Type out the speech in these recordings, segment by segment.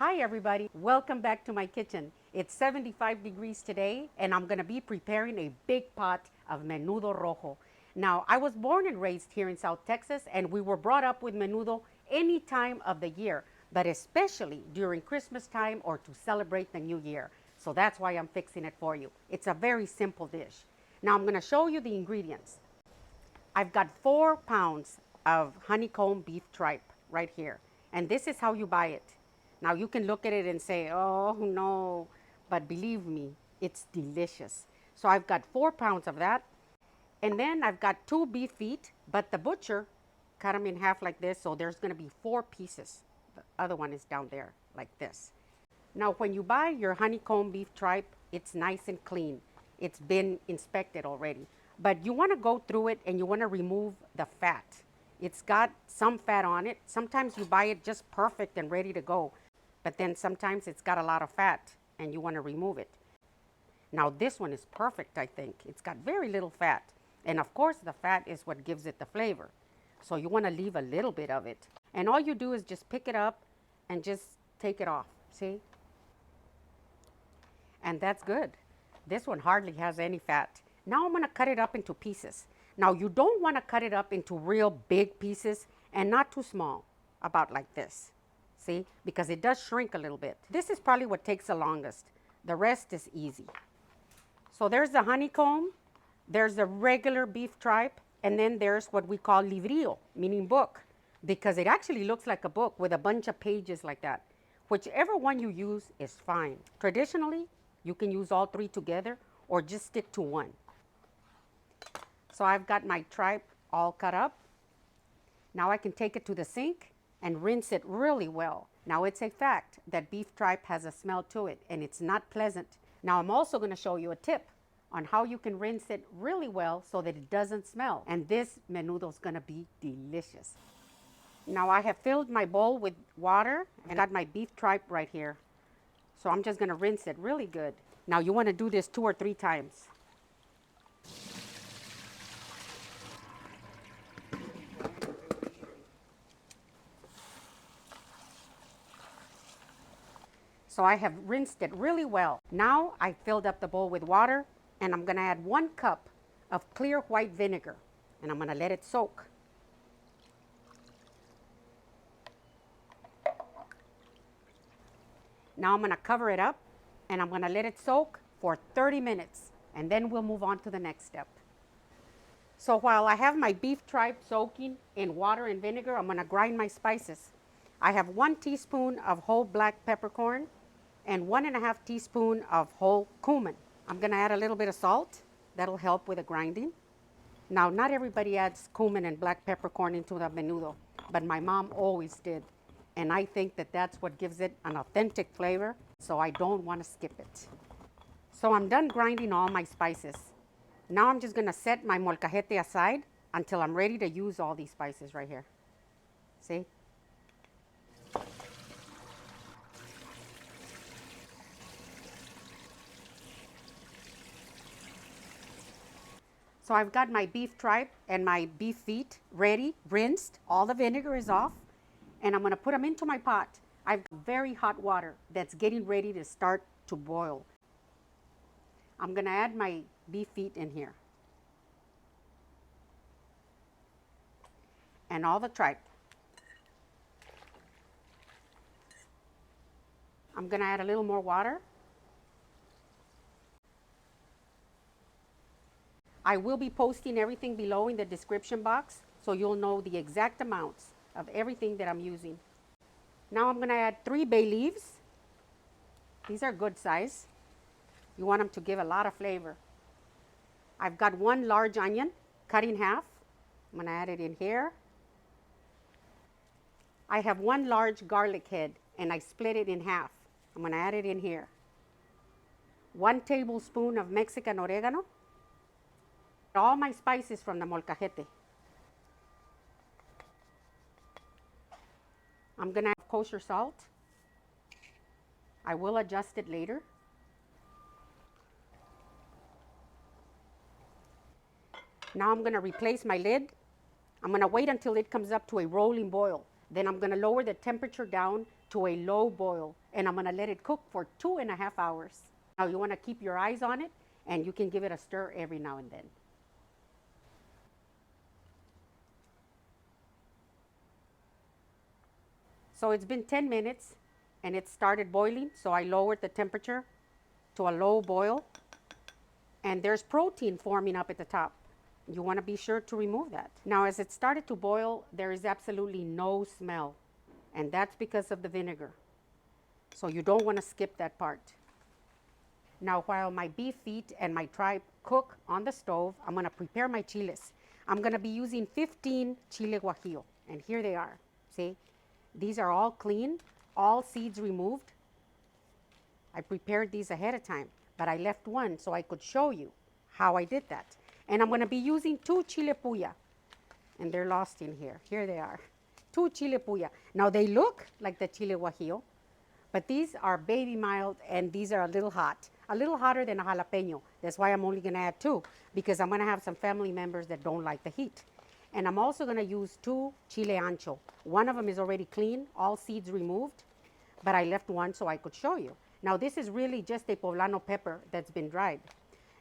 Hi everybody, welcome back to my kitchen. It's 75 degrees today and I'm gonna be preparing a big pot of Menudo Rojo. Now, I was born and raised here in South Texas and we were brought up with menudo any time of the year, but especially during Christmas time or to celebrate the new year. So that's why I'm fixing it for you. It's a very simple dish. Now I'm gonna show you the ingredients. I've got 4 pounds of honeycomb beef tripe right here. And this is how you buy it. Now you can look at it and say, oh no, but believe me, it's delicious. So I've got 4 pounds of that. And then I've got 2 beef feet, but the butcher cut them in half like this. So there's gonna be 4 pieces. The other one is down there like this. Now when you buy your honeycomb beef tripe, it's nice and clean. It's been inspected already. But you wanna go through it and you wanna remove the fat. It's got some fat on it. Sometimes you buy it just perfect and ready to go. But then sometimes it's got a lot of fat and you want to remove it. Now this one is perfect, I think. It's got very little fat. And of course the fat is what gives it the flavor. So you want to leave a little bit of it. And all you do is just pick it up and just take it off. See? And that's good. This one hardly has any fat. Now I'm going to cut it up into pieces. Now you don't want to cut it up into real big pieces and not too small, about like this. See, because it does shrink a little bit. This is probably what takes the longest. The rest is easy. So there's the honeycomb, there's the regular beef tripe, and then there's what we call librillo, meaning book, because it actually looks like a book with a bunch of pages like that. Whichever one you use is fine. Traditionally, you can use all 3 together or just stick to one. So I've got my tripe all cut up. Now I can take it to the sink and rinse it really well. Now it's a fact that beef tripe has a smell to it and it's not pleasant. Now I'm also going to show you a tip on how you can rinse it really well so that it doesn't smell. And this menudo is going to be delicious. Now I have filled my bowl with water and got my beef tripe right here. So I'm just going to rinse it really good. Now you want to do this 2 or 3 times. So I have rinsed it really well. Now I filled up the bowl with water and I'm going to add 1 cup of clear white vinegar and I'm going to let it soak. Now I'm going to cover it up and I'm going to let it soak for 30 minutes and then we'll move on to the next step. So while I have my beef tripe soaking in water and vinegar, I'm going to grind my spices. I have 1 teaspoon of whole black peppercorn and 1.5 teaspoon of whole cumin. I'm going to add a little bit of salt. That'll help with the grinding. Now, not everybody adds cumin and black peppercorn into the menudo, but my mom always did. And I think that that's what gives it an authentic flavor, so I don't want to skip it. So I'm done grinding all my spices. Now I'm just going to set my molcajete aside until I'm ready to use all these spices right here. See? So I've got my beef tripe and my beef feet ready, rinsed. All the vinegar is off. And I'm going to put them into my pot. I've got very hot water that's getting ready to start to boil. I'm going to add my beef feet in here. And all the tripe. I'm going to add a little more water. I will be posting everything below in the description box so you'll know the exact amounts of everything that I'm using. Now I'm going to add 3 bay leaves. These are good size. You want them to give a lot of flavor. I've got 1 large onion cut in half. I'm going to add it in here. I have 1 large garlic head and I split it in half. I'm going to add it in here. 1 tablespoon of Mexican oregano. All my spices from the molcajete. I'm going to have kosher salt. I will adjust it later. Now I'm going to replace my lid. I'm going to wait until it comes up to a rolling boil. Then I'm going to lower the temperature down to a low boil, and I'm gonna let it cook for 2.5 hours. Now you wanna keep your eyes on it, and you can give it a stir every now and then. So it's been 10 minutes and it started boiling, so I lowered the temperature to a low boil, and there's protein forming up at the top. You want to be sure to remove that. Now, as it started to boil, there is absolutely no smell, and that's because of the vinegar. So you don't want to skip that part. Now, while my beef feet and my tripe cook on the stove, I'm going to prepare my chiles. I'm going to be using 15 chile guajillo, and here they are. See, these are all clean, all seeds removed. I prepared these ahead of time, but I left one so I could show you how I did that. And I'm going to be using 2 chile puya, and they're lost in here. Here they are, 2 chile puya. Now they look like the chile guajillo, but these are baby mild, and these are a little hot, a little hotter than a jalapeno. That's why I'm only going to add 2, because I'm going to have some family members that don't like the heat. And I'm also going to use 2 chile ancho. One of them is already clean, all seeds removed, but I left one so I could show you. Now this is really just a poblano pepper that's been dried.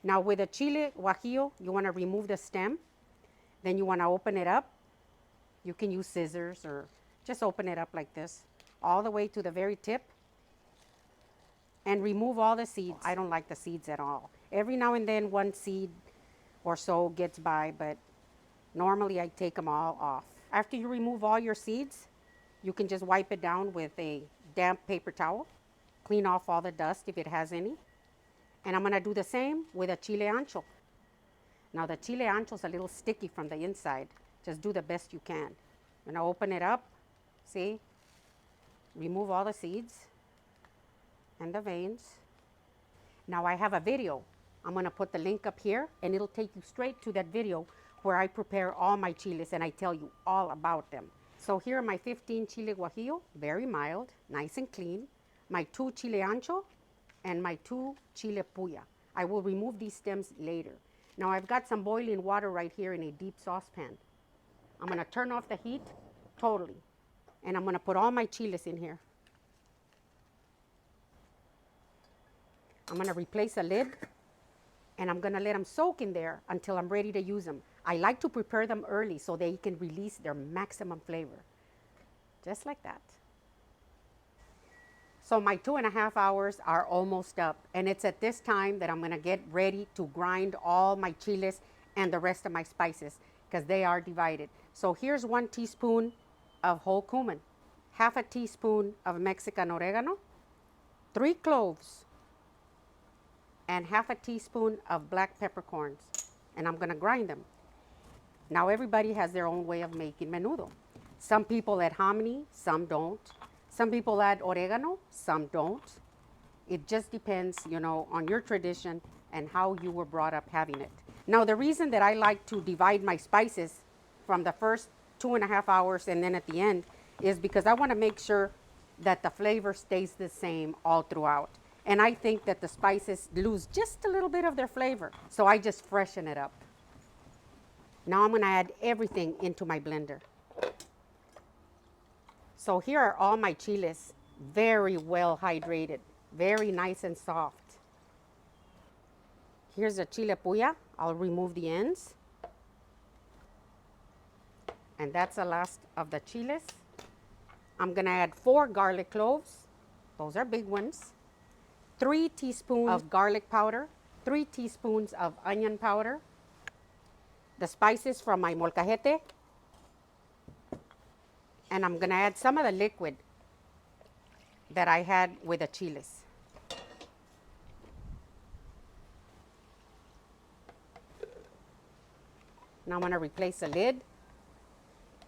Now with a chile guajillo, you want to remove the stem. Then you want to open it up. You can use scissors or just open it up like this, all the way to the very tip. And remove all the seeds. I don't like the seeds at all. Every now and then one seed or so gets by, but normally I take them all off. After you remove all your seeds, you can just wipe it down with a damp paper towel. Clean off all the dust if it has any. And I'm going to do the same with a chile ancho. Now the chile ancho is a little sticky from the inside. Just do the best you can. I'm going to open it up. See? Remove all the seeds and the veins. Now I have a video. I'm going to put the link up here, and it'll take you straight to that video where I prepare all my chiles and I tell you all about them. So here are my 15 chile guajillo, very mild, nice and clean. My 2 chile ancho and my 2 chile puya. I will remove these stems later. Now I've got some boiling water right here in a deep saucepan. I'm going to turn off the heat totally, and I'm going to put all my chiles in here. I'm going to replace the lid, and I'm going to let them soak in there until I'm ready to use them. I like to prepare them early so they can release their maximum flavor. Just like that. So my 2.5 hours are almost up, and it's at this time that I'm going to get ready to grind all my chiles and the rest of my spices, because they are divided. So here's 1 teaspoon of whole cumin, half a teaspoon of Mexican oregano, 3 cloves, and half a teaspoon of black peppercorns, and I'm going to grind them. Now everybody has their own way of making menudo. Some people add hominy, some don't. Some people add oregano, some don't. It just depends, on your tradition and how you were brought up having it. Now the reason that I like to divide my spices from the first 2.5 hours and then at the end is because I want to make sure that the flavor stays the same all throughout. And I think that the spices lose just a little bit of their flavor. So I just freshen it up. Now I'm going to add everything into my blender. So here are all my chiles, very well hydrated, very nice and soft. Here's the chile puya. I'll remove the ends. And that's the last of the chiles. I'm going to add 4 garlic cloves. Those are big ones. 3 teaspoons of garlic powder, 3 teaspoons of onion powder, the spices from my molcajete, and I'm going to add some of the liquid that I had with the chiles. Now I'm going to replace the lid,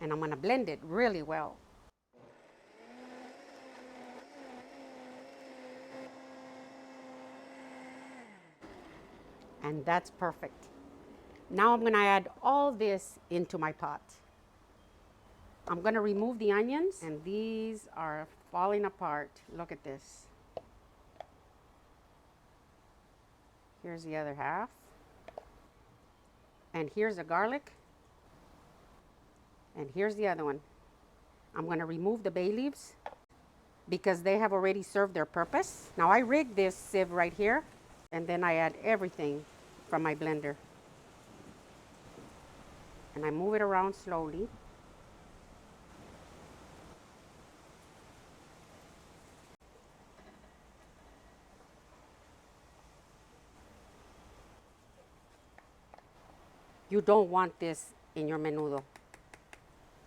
and I'm going to blend it really well. And that's perfect. Now I'm going to add all this into my pot. I'm going to remove the onions, and these are falling apart. Look at this. Here's the other half. And here's the garlic. And here's the other one. I'm going to remove the bay leaves. because they have already served their purpose. Now I rig this sieve right here, and then I add everything from my blender. And I move it around slowly. You don't want this in your menudo.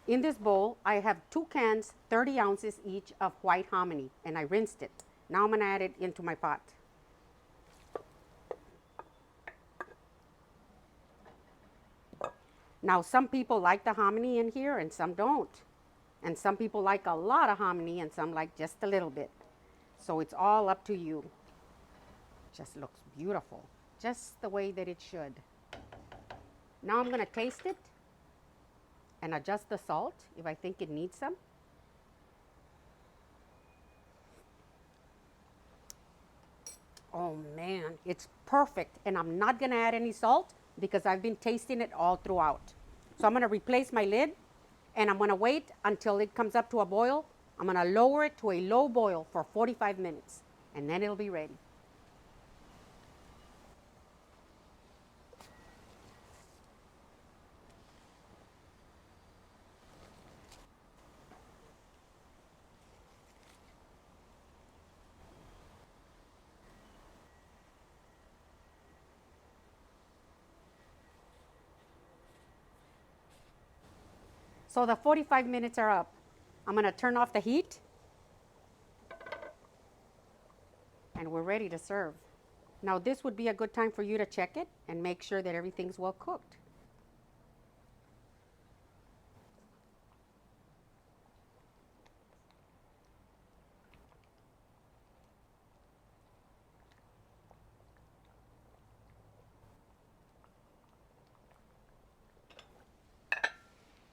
In this bowl, I have 2 cans, 30 ounces each of white hominy, and I rinsed it. Now I'm going to add it into my pot. Now, some people like the hominy in here and some don't. And some people like a lot of hominy and some like just a little bit. So it's all up to you. Just looks beautiful, just the way that it should. Now I'm going to taste it and adjust the salt if I think it needs some. Oh man, it's perfect. And I'm not going to add any salt because I've been tasting it all throughout. So I'm going to replace my lid and I'm going to wait until it comes up to a boil. I'm going to lower it to a low boil for 45 minutes and then it'll be ready. So the 45 minutes are up. I'm going to turn off the heat and we're ready to serve. Now this would be a good time for you to check it and make sure that everything's well cooked.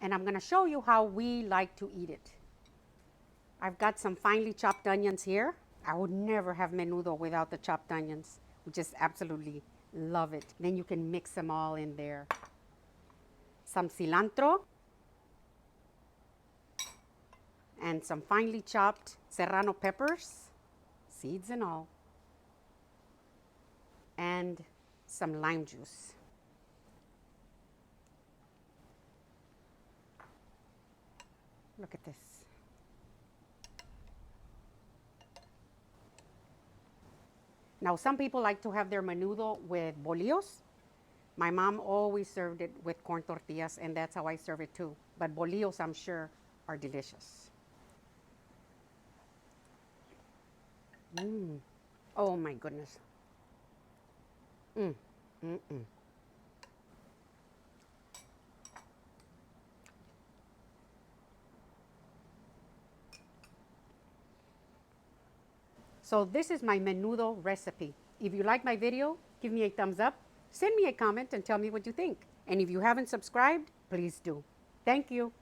And I'm going to show you how we like to eat it. I've got some finely chopped onions here. I would never have menudo without the chopped onions. We just absolutely love it. Then you can mix them all in there. Some cilantro and some finely chopped serrano peppers, seeds and all, and some lime juice. Look at this. Now, some people like to have their menudo with bolillos. My mom always served it with corn tortillas, and that's how I serve it too. But bolillos, I'm sure, are delicious. Oh my goodness. Mm. Mm-mm. So this is my menudo recipe. If you like my video, give me a thumbs up, send me a comment and tell me what you think. And if you haven't subscribed, please do. Thank you.